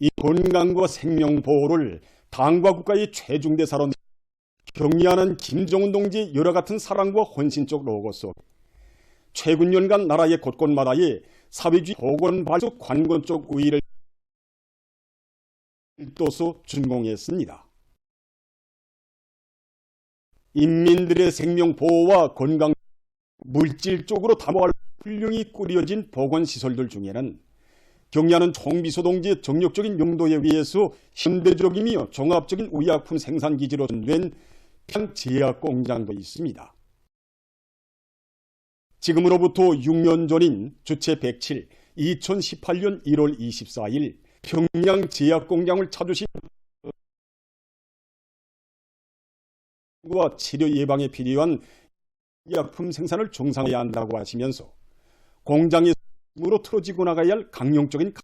이 건강과 생명 보호를 당과 국가의 최중대사로 경리하는 김정은 동지의 여러 같은 사랑과 헌신적 로고 속 최근 년간 나라의 곳곳마다의 사회주의 보건발전 관건적 우위를 일도수 준공했습니다. 인민들의 생명 보호와 건강 물질적으로 담보할 훌륭히 꾸려진 보건시설들 중에는 경리하는 총비서 동지의 정력적인 용도에 의해서 현대적이며 종합적인 의약품 생산기지로 된 평양제약공장도 있습니다. 지금으로부터 6년 전인 주체 107, 2018년 1월 24일 평양제약공장을 찾으신 치료 예방에 필요한 의약품 생산을 정상화해야 한다고 하시면서 공장에서 틀어지고 나가야 할 강령적인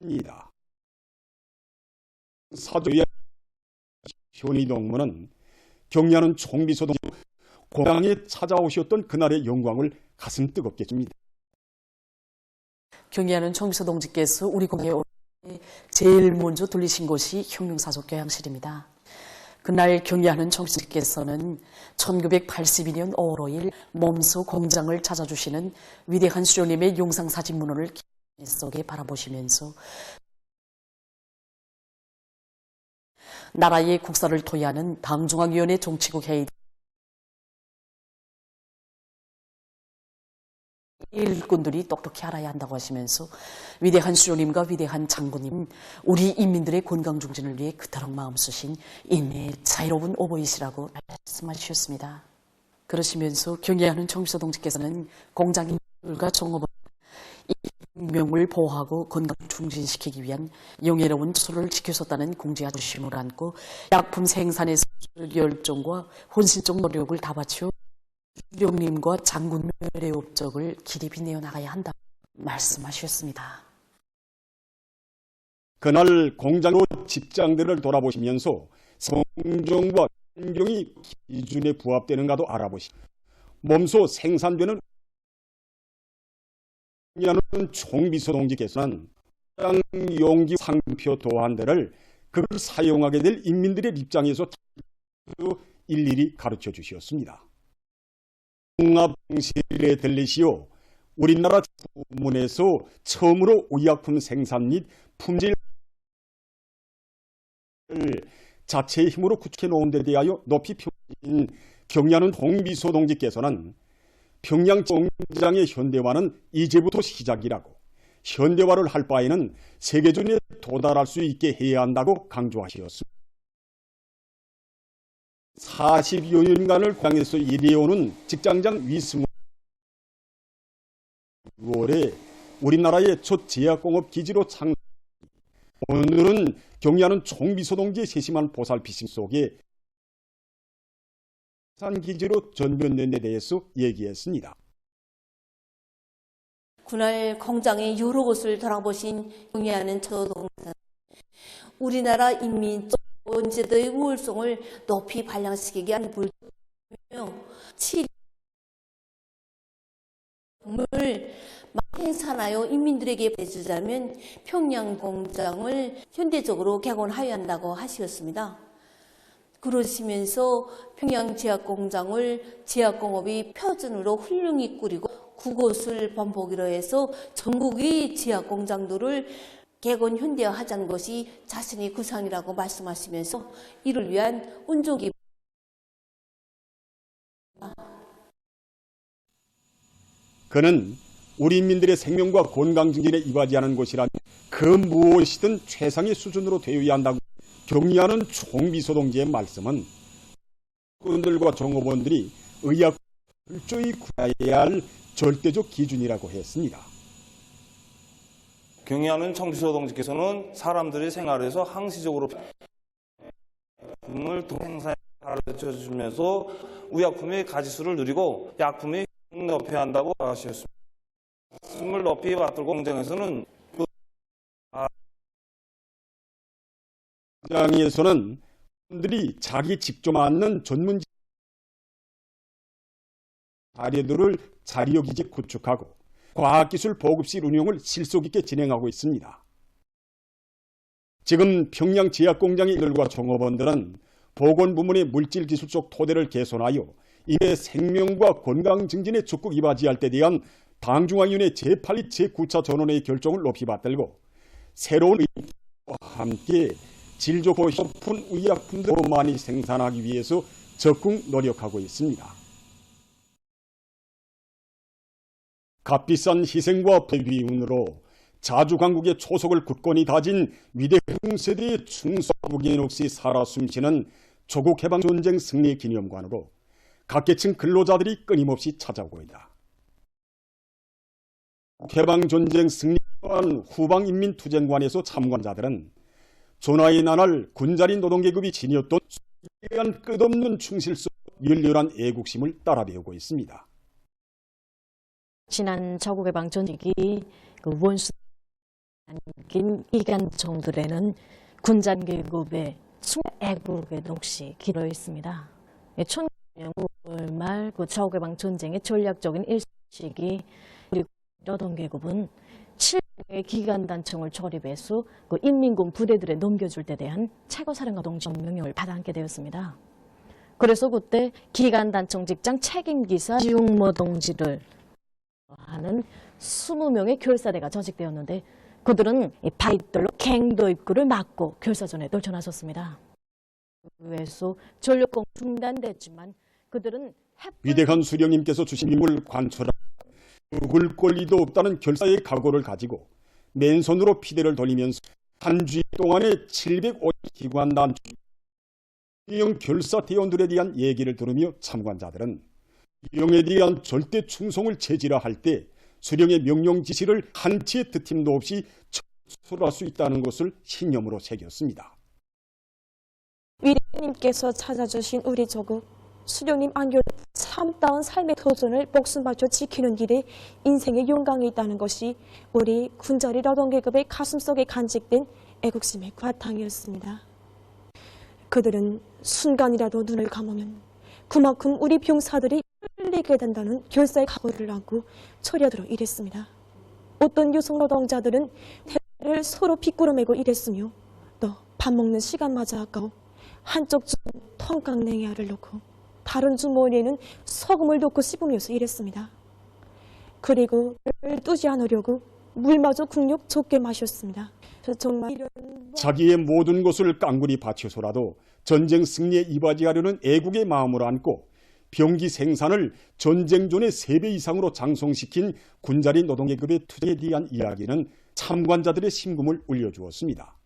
입니다. 사조의 현의동무는 경리하는 총비서동 공장에 찾아오셨던 그날의 영광을 가슴 뜨겁게 줍니다. 경리하는 총비서 동지께서 우리 공장에 제일 먼저 들리신 곳이 혁명사속 교양실입니다. 그날 경리하는 총비서께서는 1982년 5월 5일 몸소 공장을 찾아주시는 위대한 수령님의 영상사진문호를 기억 속에 바라보시면서 나라의 국사를 토의하는 당중앙위원회 정치국 회의 일꾼들이 똑똑히 알아야 한다고 하시면서 위대한 수령님과 위대한 장군님, 우리 인민들의 건강 중진을 위해 그토록 마음 쓰신 인내의 자유로운 오보이시라고 말씀하셨습니다. 그러시면서 경례하는 총비서 동지께서는 공장인들과 종업원 명을 보호하고 건강 중진시키기 위한 영예로운 수를 지켜섰다는 공지와 조심을 안고 약품 생산에서 열정과 혼신적 노력을 다 바쳐 수령님과 장군들의 업적을 기립이 내어나가야 한다고 말씀하셨습니다. 그날 공장으로 직장들을 돌아보시면서 성정과 환경이 기준에 부합되는가도 알아보시고 몸소 생산되는 총비서 동지께서는 용기 상표 도안들을 그걸 사용하게 될 인민들의 입장에서 일일이 가르쳐 주셨습니다. 종합실에 들리시오. 우리나라 부문에서 처음으로 의약품 생산 및 품질 자체의 힘으로 구축해 놓은 데 대하여 높이 평가하신 경리하는 총비서 동지께서는 평양 공장의 현대화는 이제부터 시작이라고 현대화를 할 바에는 세계준에 도달할 수 있게 해야 한다고 강조하셨습니다. 40여 년간을 고향에서 일해오는 직장장 위승호 6월에 우리나라의 첫 제약공업 기지로 창 오늘은 경리하는 총비서 동지의 세심한 보살피심 속에 기지로 전변된 데 대해서 얘기했습니다. 그날 공장의 여러 곳을 돌아보신 경리하는 저동사는 우리나라 인민 원제도의 우월성을 높이 발扬시키기 위한 불도며 치료를 생산하여 인민들에게 보내주자면 평양 공장을 현대적으로 개건하여야 한다고 하셨습니다. 그러시면서 평양 제약공장을 제약공업의 표준으로 훌륭히 꾸리고 그곳을 번복으로 해서 전국의 제약공장들을 개건 현대화하자는 것이 자신의 구상이라고 말씀하시면서 이를 위한 온종기 그는 우리 인민들의 생명과 건강 증진에 이바지하는 것이라면 그 무엇이든 최상의 수준으로 되어야 한다고 경리하는 총비서 동지의 말씀은 군들과 종업원들이 의약 철저히 구해야 할 절대적 기준이라고 했습니다. 경리하는 총비서 동지께서는 사람들의 생활에서 항시적으로 약품을 행사에 가르쳐 주면서 의약품의 가지수를 늘리고 약품의 높여야 한다고 하셨습니다. 말씀을 높이 받들고 공장에서는 공장에서는 분들이 자기 직접 맞는 전문 자료들을 자료기지 구축하고 과학기술 보급실 운영을 실속 있게 진행하고 있습니다. 지금 평양 제약공장의 일과 종업원들은 보건부문의 물질기술적 토대를 개선하여 인의 생명과 건강 증진에 적극 이바지할 때 대한 당중앙위원회 제8기 제9차 전원회의 결정을 높이 받들고 새로운 의미와 함께 질 좋고 높은 의약품들을 더 많이 생산하기 위해서 적극 노력하고 있습니다. 값비싼 희생과 배비운으로 자주강국의 초석을 굳건히 다진 위대한 세대의 충성국인 없이 살아 숨쉬는 조국 해방 전쟁 승리 기념관으로 각계층 근로자들이 끊임없이 찾아오고 있다. 해방 전쟁 승리관 후방인민투쟁관에서 참관자들은 전하의 나날 군자리 노동계급이 지녔던 수에 대한 끝없는 충실성, 열렬한 애국심을 따라 배우고 있습니다. 지난 조국해방 전쟁이 원수 남긴 이간종들에는 군장계급의 애국의 넋이 기로했습니다. 1900년 9월 말 조국해방 전쟁의 전략적인 일시기 우리 노동계급은 700의 기간단총을 조립해서 인민군 부대들에 넘겨줄 때 대한 최고사령관 동지 명령을 받아안게 되었습니다. 그래서 그때 기간단총 직장 책임기사 지웅모 동지를 하는 20명의 결사대가 조직되었는데 그들은 바위돌로 갱도 입구를 막고 결사전에 떨쳐나섰습니다. 그래서 전력공 중단됐지만 그들은 위대한 수령님께서 주신 임무를 관철하고 죽을 권리도 없다는 결사의 각오를 가지고 맨손으로 피대를 돌리면서 한 주일 동안의 750기관단 수령 결사대원들에 대한 얘기를 들으며 참관자들은 수령에 대한 절대 충성을 체질화할 때 수령의 명령 지시를 한치의 드팀도 없이 철수할 수 있다는 것을 신념으로 새겼습니다. 위대님께서 찾아주신 우리 조국, 수령님 안겨준 참다운 삶의 도전을 목숨 바쳐 지키는 일에 인생의 영광이 있다는 것이 우리 군자리 노동계급의 가슴속에 간직된 애국심의 바탕이었습니다. 그들은 순간이라도 눈을 감으면 그만큼 우리 병사들이 흘리게 된다는 결사의 각오를 안고 처려들어 일했습니다. 어떤 여성 노동자들은 대를 서로 빗구르매고 일했으며 또 밥 먹는 시간마저 아까워 한쪽 주머니에 통깡냉이알을 넣고 다른 주머니에는 소금을 넣고 씹으면서 일했습니다. 그리고 을 뜨지 않으려고 물마저 국력 적게 마셨습니다. 정말 이런 자기의 모든 것을 깡그리 바쳐서라도 전쟁 승리에 이바지하려는 애국의 마음을 안고 병기 생산을 전쟁존의 3배 이상으로 장성시킨 군자리 노동계급의 투쟁에 대한 이야기는 참관자들의 심금을 울려주었습니다.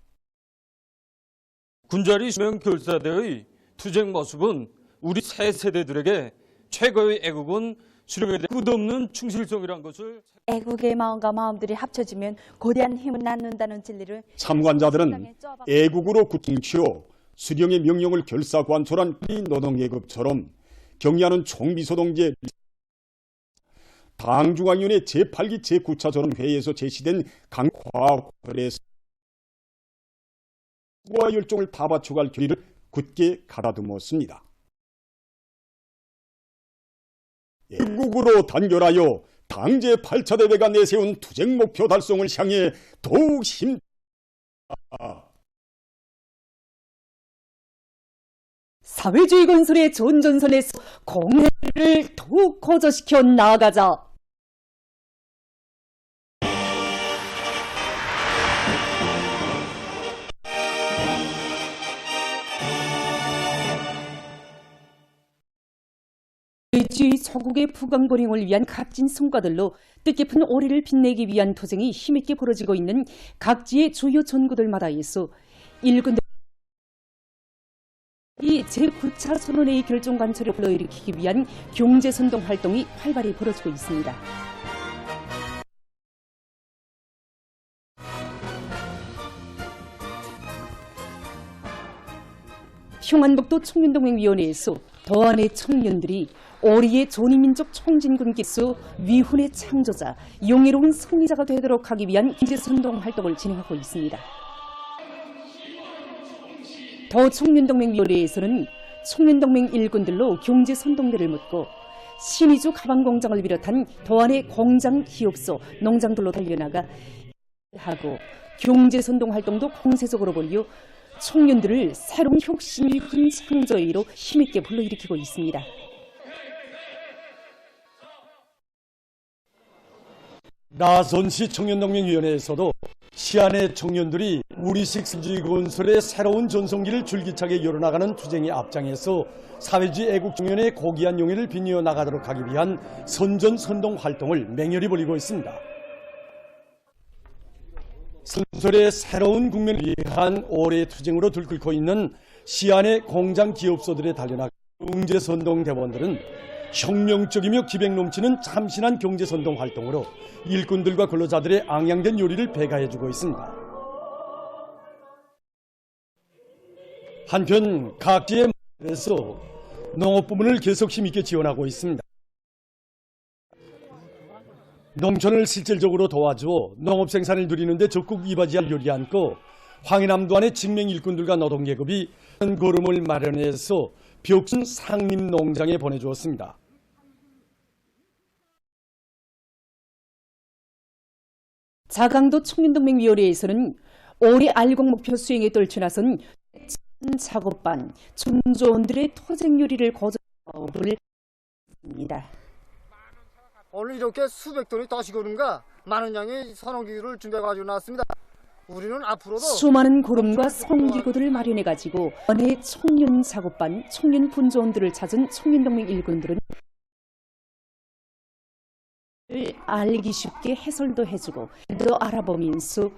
군자리 수명 결사대의 투쟁 모습은 우리 새 세대들에게 최고의 애국은 수령에 대한 끝없는 충실성이란 것을 애국의 마음과 마음들이 합쳐지면 거대한 힘을 낳는다는 진리를 참관자들은 애국으로 굳힘치어 수령의 명령을 결사관철한 우리 노동계급처럼 경의하는 총비서동지의 당중앙위원회 제8기 제9차 전원회의에서 제시된 강화설에서 과 열정을 다 바쳐갈 길을 굳게 가다듬었습니다. 애국으로 단결하여 당제 8차 대회가 내세운 투쟁 목표 달성을 향해 더욱 힘 사회주의 건설의 전전선에서 공회를 더욱 거저시켜 나아가자. 사회주의 서국의 부강고령을 위한 값진 성과들로 뜻깊은 올해를 빛내기 위한 투쟁이 힘있게 벌어지고 있는 각지의 주요 전구들마다에서 일군들 이 제9차 선언회의 결정 관철을 불러일으키기 위한 경제선동 활동이 활발히 벌어지고 있습니다. 평안북도 청년동맹위원회에서 더안의 청년들이 오리의 조니민족 총진군기수 위훈의 창조자, 영예로운 승리자가 되도록 하기 위한 경제선동 활동을 진행하고 있습니다. 더 청년동맹위원회에서는 청년동맹 일군들로 경제선동대를 묻고 신의주 가방공장을 비롯한 더안의 공장, 기업소, 농장들로 달려나가 하고 경제선동 활동도 공세적으로 벌여 청년들을 새로운 혁신을 큰 창조의로 힘있게 불러일으키고 있습니다. 나선시 청년동맹위원회에서도 시안의 청년들이 우리식 승지 건설의 새로운 전성기를 줄기차게 열어나가는 투쟁에 앞장에서 사회주의 애국청년의 고귀한 용의를 빛내어 나가도록 하기 위한 선전선동 활동을 맹렬히 벌이고 있습니다. 선설의 새로운 국면을 위한 올해의 투쟁으로 들끓고 있는 시안의 공장 기업소들에 달려나간 경제선동 대원들은 혁명적이며 기백 넘치는 참신한 경제선동 활동으로 일꾼들과 근로자들의 앙양된 요리를 배가해주고 있습니다. 한편 각지의 마을에서 농업 부문을 계속 힘있게 지원하고 있습니다. 농촌을 실질적으로 도와주어 농업 생산을 누리는 데 적극 이바지할 요리안고 황해남도 안의 직맹 일꾼들과 노동계급이 큰 걸음을 마련해서 벽순 상림농장에 보내주었습니다. 자강도 청년동맹위원회에서는 올해 알곡 목표 수행에 떨쳐나선 작업반, 전조원들의 토쟁 요리를 거저를 했습니다. 오늘 이렇게 수백 톤이 다시고 오는가 많은 양의 선원기구를 준비해가지고 나왔습니다. 우리는 앞으로도 수많은 고름과 선기구들을 마련해가지고 원해 청년 작업반, 청년 분조원들을 찾은 청년동맹 일꾼들은 알기 쉽게 해설도 해주고 또 알아보면서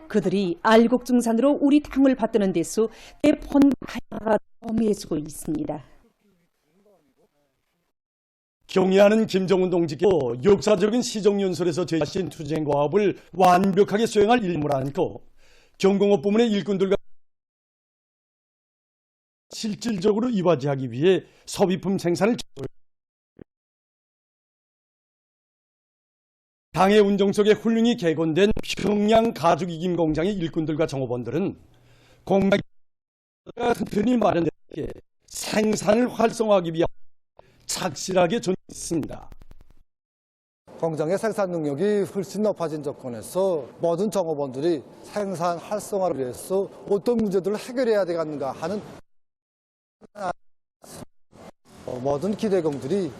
그들이 알곡중산으로 우리 땅을 받드는 데서 대폰가가 도움해주고 있습니다. 경의하는 김정은 동지께서 역사적인 시정연설에서 제시하신 투쟁과업을 완벽하게 수행할 일임을 안고 경공업 부문의 일꾼들과 실질적으로 이바지하기 위해 소비품 생산을 당의 운정 속에 훌륭히 개건된 평양 가죽이김 공장의 일꾼들과 종업원들은 공장이 튼튼히 마련되게 생산을 활성화하기 위해 착실하게 존재했습니다. 공장의 생산 능력이 훨씬 높아진 조건에서 모든 종업원들이 생산 활성화를 위해서 어떤 문제들을 해결해야 되겠는가 하는 모든 기대공들이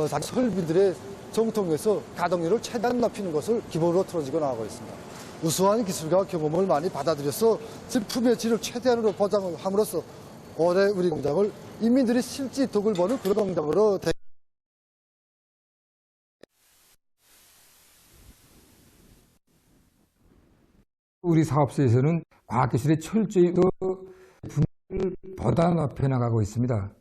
자기 설비들의 정통에서 가동률을 최대한 높이는 것을 기본으로 틀어지고 나가고 있습니다. 우수한 기술과 경험을 많이 받아들여서 제품의 질을 최대한으로 보장함으로써 올해 우리 공장을 인민들이 실제 덕을 보는 그런 공장으로 우리 사업소에서는 과학기술의 철저히 분야를 보다 높여나가고 있습니다.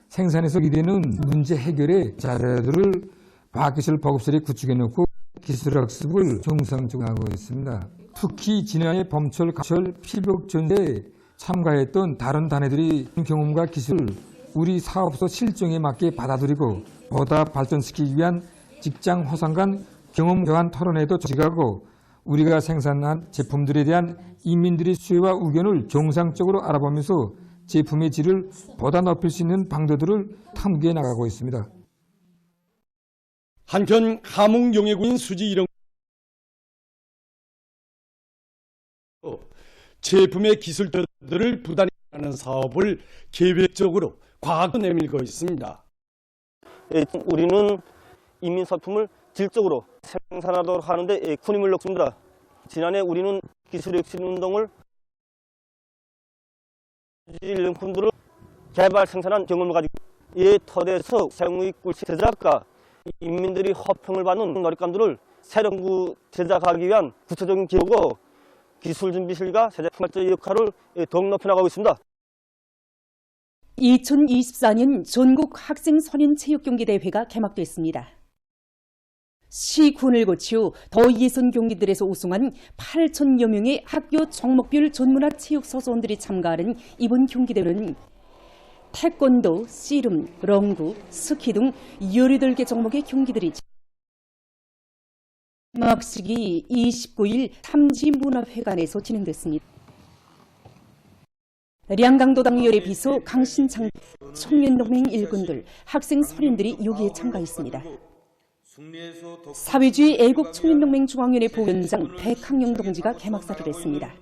생산에서 기대는 문제 해결의 자료들을 과학기술 보급소에 구축해놓고 기술학습을 정상적으로 하고 있습니다. 특히 지난해 봄철, 가철, 피복전에 참가했던 다른 단회들이 경험과 기술을 우리 사업소 실정에 맞게 받아들이고 보다 발전시키기 위한 직장 호상 간 경험 교환 토론회도 조직하고 우리가 생산한 제품들에 대한 인민들의 수요와 의견을 정상적으로 알아보면서 제품의 질을 보다 높일 수 있는 방도들을 탐구해 나가고 있습니다. 한편 함흥용해군 수지 일용 제품의 기술들을 부단히 하는 사업을 계획적으로 과학도 내밀고 있습니다. 우리는 인민소품을 질적으로 생산하도록 하는데 큰 힘을 넣습니다. 지난해 우리는 기술혁신운동을 일용품들을 개발 생산한 경험을 가지고 이 터대에서 생의 꿀치 제작과 인민들이 호평을 받는 놀잇감들을 새로운 제작하기 위한 구체적인 기호고 기술준비실과 제작품발전의 역할을 더욱 높여나가고 있습니다. 2024년 전국 학생 선인체육경기대회가 개막됐습니다. 시군을 거쳐 더 예선 경기들에서 우승한 8,000여 명의 학교 종목별 전문화 체육 소속원들이 참가하는 이번 경기대회는 태권도, 씨름, 롱구, 스키 등 18개 종목의 경기들이 개막식이 29일 삼지문화회관에서 진행됐습니다. 량강도당위원회 비서 강신창 청년동맹 일꾼들, 학생 선임들이 여기에 참가했습니다. 사회주의 애국총연동맹 중앙위원회 부위원장 백항영 동지가 개막사를 했습니다.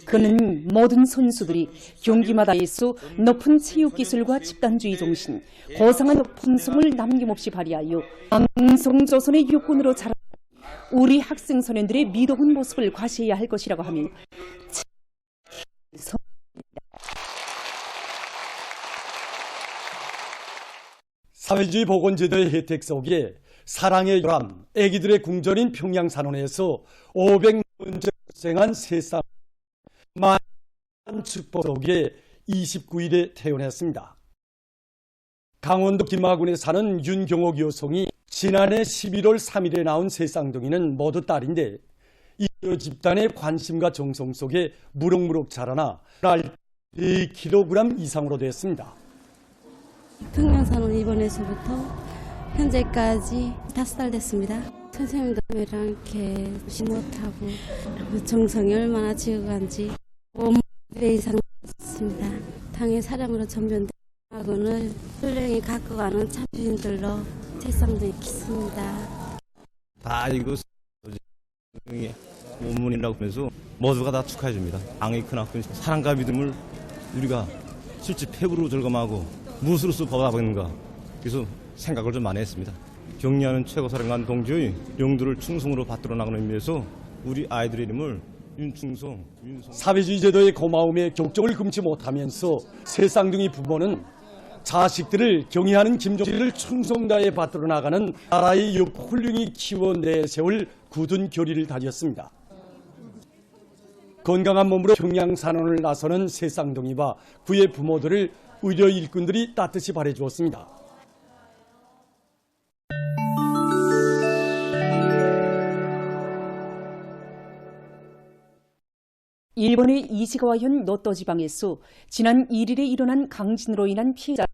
그는 모든 선수들이 경기마다에서 높은 체육기술과 집단주의 정신, 고상한 품성을 남김없이 발휘하여 왕성조선의 육군으로 자라 우리 학생 소년들의 미덕운 모습을 과시해야 할 것이라고 하며 사회주의 보건제도의 혜택 속에 사랑의 요람, 애기들의 궁전인 평양산원에서 500번째 출생한 세상 만한 축복 속에 29일에 태어났습니다. 강원도 김하군에 사는 윤경옥 여성이 지난해 11월 3일에 낳은 세쌍둥이는 모두 딸인데 이 집단의 관심과 정성 속에 무럭무럭 자라나 날 4kg 이상으로 됐습니다. 평양산원 입원해서부터 현재까지 5살 됐습니다. 선생님들이랑 이렇게 못하고 정성이 얼마나 지어간지 5배 이상 됐습니다. 당의 사랑으로 전변된 학원을 훌륭히 갖고 가는 참주인들로 세상도 있습니다. 다 이거 원문이라고 하면서 모두가 다 축하해 줍니다. 당의 크나큰 사랑과 믿음을 우리가 실제 패부로 절감하고 무엇으로서 보답하는가, 그래서 생각을 좀 많이 했습니다. 격려하는 최고사령관 동지의 영도를 충성으로 받들어 나가는 의미에서 우리 아이들의 이름을 윤충성, 사회주의 제도의 고마움에 격정을 금치 못하면서 세쌍둥이 부모는 자식들을 경의하는 김종실을 충성 다해 받들어 나가는 나라의 옆 훌륭히 키워 내세울 굳은 결의를 다졌습니다. 건강한 몸으로 평양산원을 나서는 세쌍둥이와 그의 부모들을 의료 일꾼들이 따뜻이 바래주었습니다. 일본의 이시가와현 노토 지방에서 지난 1일에 일어난 강진으로 인한 피해자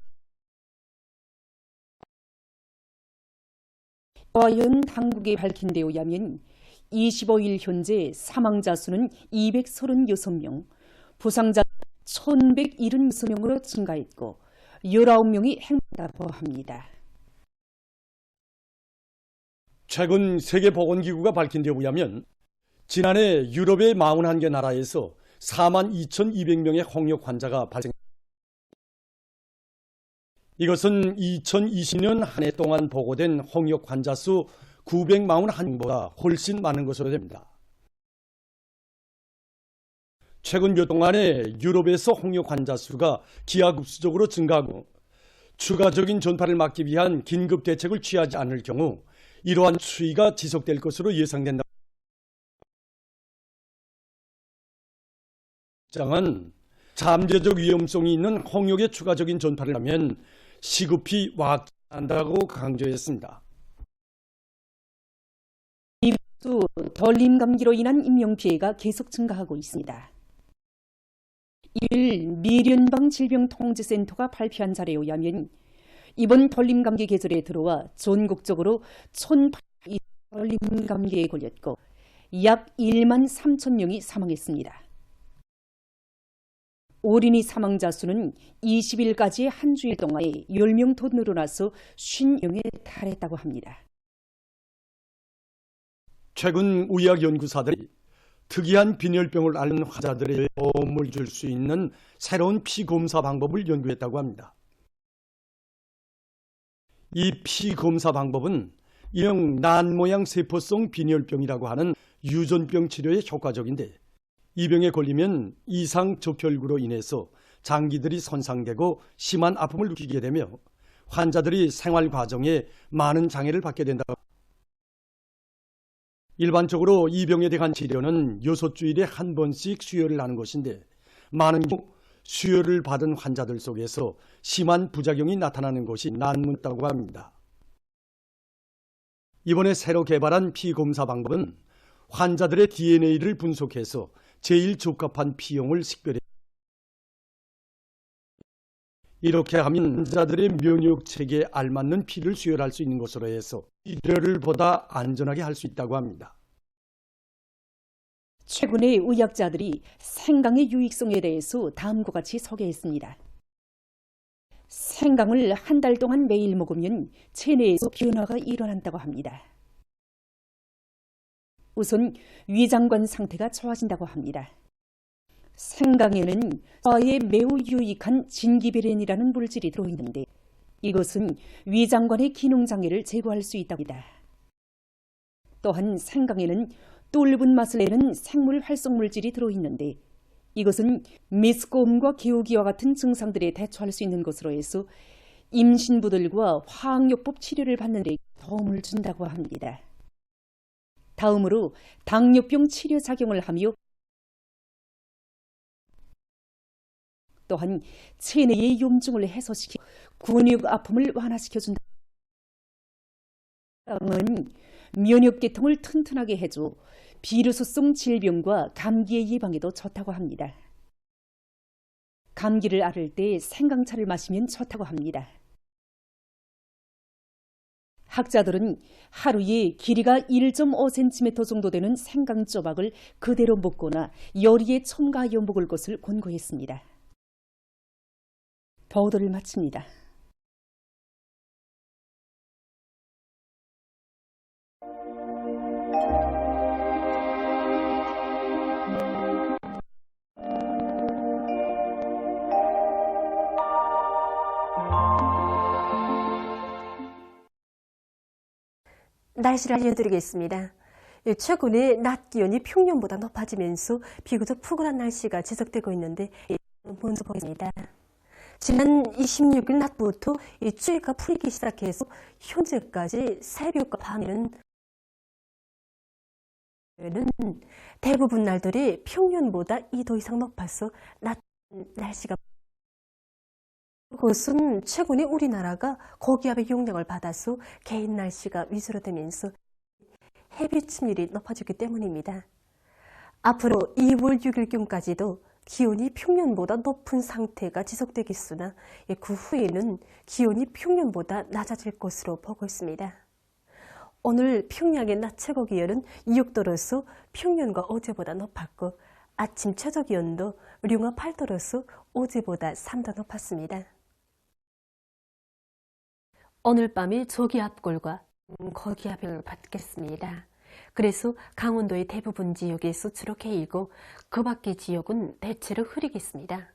이시가와현 당국에 밝힌 데 의하면 25일 현재 사망자 수는 236명, 부상자 1176명으로 증가했고 19명이 행방했다고 합니다. 최근 세계보건기구가 밝힌 데 의하면 지난해 유럽의 41개 나라에서 42,200명의 홍역 환자가 발생했습니다. 이것은 2020년 한 해 동안 보고된 홍역 환자 수 941명보다 훨씬 많은 것으로 됩니다. 최근 몇 동안에 유럽에서 홍역 환자 수가 기하급수적으로 증가하고 추가적인 전파를 막기 위한 긴급 대책을 취하지 않을 경우 이러한 추이가 지속될 것으로 예상된다. 장은 잠재적 위험성이 있는 홍역의 추가적인 전파를 하면 시급히 확진한다고 강조했습니다. 이후 돌림 감기로 인한 인명피해가 계속 증가하고 있습니다. 1일 미련방 질병통제센터가 발표한 자료에 의하면 이번 돌림 감기 계절에 들어와 전국적으로 1,800이 돌림 감기에 걸렸고 약 1만 3천 명이 사망했습니다. 어린이 사망자 수는 20일까지 한 주일 동안에 10명 더 늘어나서 50명에 달했다고 합니다. 최근 의학연구사들이 특이한 빈혈병을 앓는 환자들에게 도움을 줄 수 있는 새로운 피검사 방법을 연구했다고 합니다. 이 피검사 방법은 이형 난모양 세포성 빈혈병이라고 하는 유전병 치료에 효과적인데 이 병에 걸리면 이상 적혈구로 인해서 장기들이 손상되고 심한 아픔을 느끼게 되며 환자들이 생활 과정에 많은 장애를 받게 된다. 일반적으로 이 병에 대한 치료는 6주일에 한 번씩 수혈을 하는 것인데 많은 경우 수혈을 받은 환자들 속에서 심한 부작용이 나타나는 것이 난무다고 합니다. 이번에 새로 개발한 피검사 방법은 환자들의 DNA를 분석해서 제일 적합한 피용을 식별해 이렇게 하면 환자들의 면역체계에 알맞는 피를 수혈할 수 있는 것으로 해서 치료를 보다 안전하게 할 수 있다고 합니다. 최근에 의학자들이 생강의 유익성에 대해서 다음과 같이 소개했습니다. 생강을 한 달 동안 매일 먹으면 체내에서 변화가 일어난다고 합니다. 우선 위장관 상태가 좋아진다고 합니다. 생강에는 소화에 매우 유익한 진기베렌이라는 물질이 들어있는데 이것은 위장관의 기능장애를 제거할 수 있다고 합니다. 또한 생강에는 떫은 맛을 내는 생물 활성물질이 들어있는데 이것은 메스꺼움과 기우기와 같은 증상들에 대처할 수 있는 것으로 해서 임신부들과 화학요법 치료를 받는 데 도움을 준다고 합니다. 다음으로 당뇨병 치료 작용을 하며 또한 체내의 염증을 해소시키고 근육 아픔을 완화시켜준다. 생강은 면역계통을 튼튼하게 해줘 비루스성 질병과 감기의 예방에도 좋다고 합니다. 감기를 앓을 때 생강차를 마시면 좋다고 합니다. 학자들은 하루에 길이가 1.5cm 정도 되는 생강 조각을 그대로 먹거나 요리에 첨가하여 먹을 것을 권고했습니다. 보도를 마칩니다. 날씨를 알려드리겠습니다. 최근에 낮 기온이 평년보다 높아지면서 비교적 푸근한 날씨가 지속되고 있는데 먼저 보겠습니다. 지난 26일 낮부터 추위가 풀리기 시작해서 현재까지 새벽과 밤에는 대부분 날들이 평년보다 2도 이상 높아서 낮 날씨가 그것은 최근에 우리나라가 고기압의 영향을 받아서 개인 날씨가 위주로 되면서 해비 침률이 높아지기 때문입니다. 앞으로 2월 6일경까지도 기온이 평년보다 높은 상태가 지속되겠으나 그 후에는 기온이 평년보다 낮아질 것으로 보고 있습니다. 오늘 평양의 낮 최고 기온은 6도로서 평년과 어제보다 높았고 아침 최저 기온도 룡화 8도로서 어제보다 3도 높았습니다. 오늘 밤에 저기압골과 거기압을 받겠습니다. 그래서 강원도의 대부분 지역에서 주로 개이고 그 밖의 지역은 대체로 흐리겠습니다.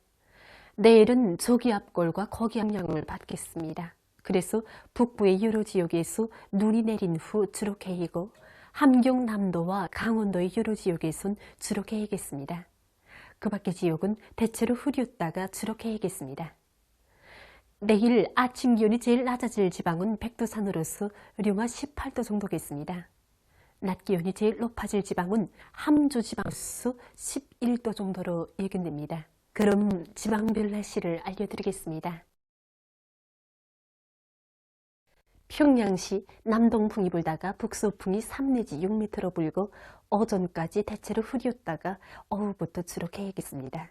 내일은 저기압골과 거기압량을 받겠습니다. 그래서 북부의 여러 지역에서 눈이 내린 후 주로 개이고 함경남도와 강원도의 여러 지역에선 주로 개이겠습니다. 그 밖의 지역은 대체로 흐렸다가 주로 개이겠습니다. 내일 아침 기온이 제일 낮아질 지방은 백두산으로서 룡화 18도 정도겠습니다. 낮 기온이 제일 높아질 지방은 함주 지방수 11도 정도로 예견됩니다. 그럼 지방별 날씨를 알려드리겠습니다. 평양시 남동풍이 불다가 북서풍이 3 내지 6m로 불고 오전까지 대체로 흐렸다가 오후부터 주로 개겠습니다.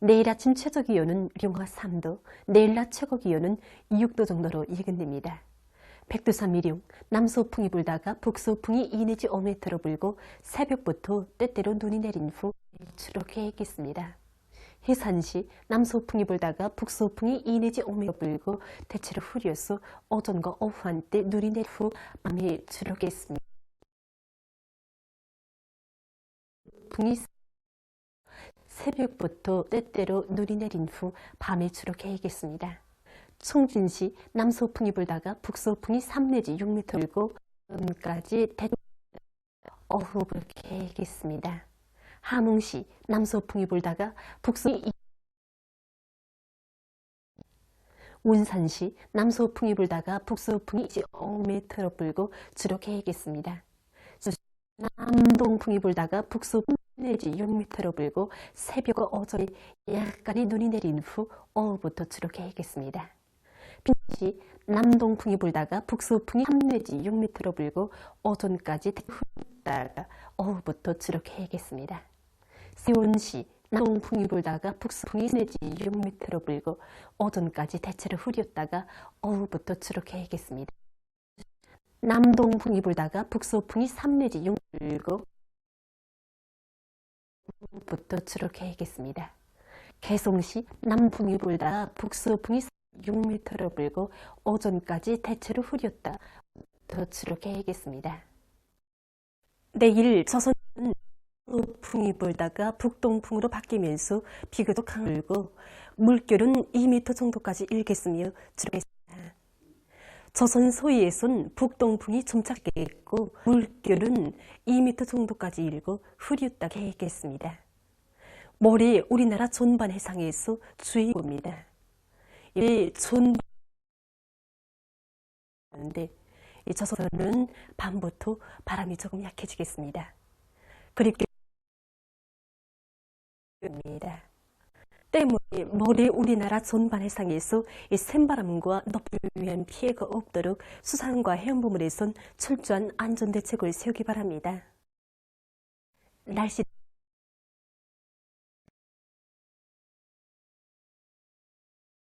내일 아침 최저 기온은 룡화 3도, 내일 낮 최고 기온은 6도 정도로 예견됩니다. 백두산 미룡, 남서풍이 불다가 북서풍이 2 내지 5m로 불고 새벽부터 때때로 눈이 내린 후 주로 개겠습니다. 해산시 남서풍이 불다가 북서풍이 2 내지 5m 불고 대체로 흐려서 오전과 오후 한때 눈이 내린 후 밤에 주로 개겠습니다. 풍이 새벽부터 때때로 눈이 내린 후 밤에 주로 개겠습니다. 총진시 남서풍이 불다가 북서풍이 3 내지 6m 불고 오전까지 오후부터 개겠습니다. 함흥시 남서풍이 불다가 북서풍이 운산시 남서풍이 불다가 북서풍이 5m로 불고 주로 개겠습니다. 남동풍이 불다가 북서풍 내지 6m로 불고 새벽과 오전에 약간의 눈이 내린 후 오후부터 주로 개겠습니다. 빈시 남동풍이 불다가 북서풍이 3 내지 6m로 불고 오전까지 흐렸다가 오후부터 주로 개겠습니다. 시온시 남동풍이 불다가 북서풍이 3 내지 6m로 불고 오전까지 대체로 흐렸다가 오후부터 주로 개겠습니다. 남동풍이 불다가 북서풍이 3 내지 6m로 불고 오후부터 주로 개겠습니다. 개성시 남풍이 불다가 북서풍이 6m로 불고 오전까지 대체로 흐렸다. 더 추록해야겠습니다. 내일 조선은 북풍이 불다가 북동풍으로 바뀌면서 비교도 강하고 물결은 2m 정도까지 일겠으며 추록했습니다. 조선 서해에선 북동풍이 점착했고 물결은 2m 정도까지 일고 흐렸다 계획했습니다. 모레 우리나라 전반 해상에서 주의보입니다. 이 전반인데 이 조선은 밤부터 바람이 조금 약해지겠습니다. 그리고 때문에 모레 우리나라 전반 해상에서 이 센바람과 높이를 위한 피해가 없도록 수산과 해양부문에선 철저한 안전대책을 세우기 바랍니다. 날씨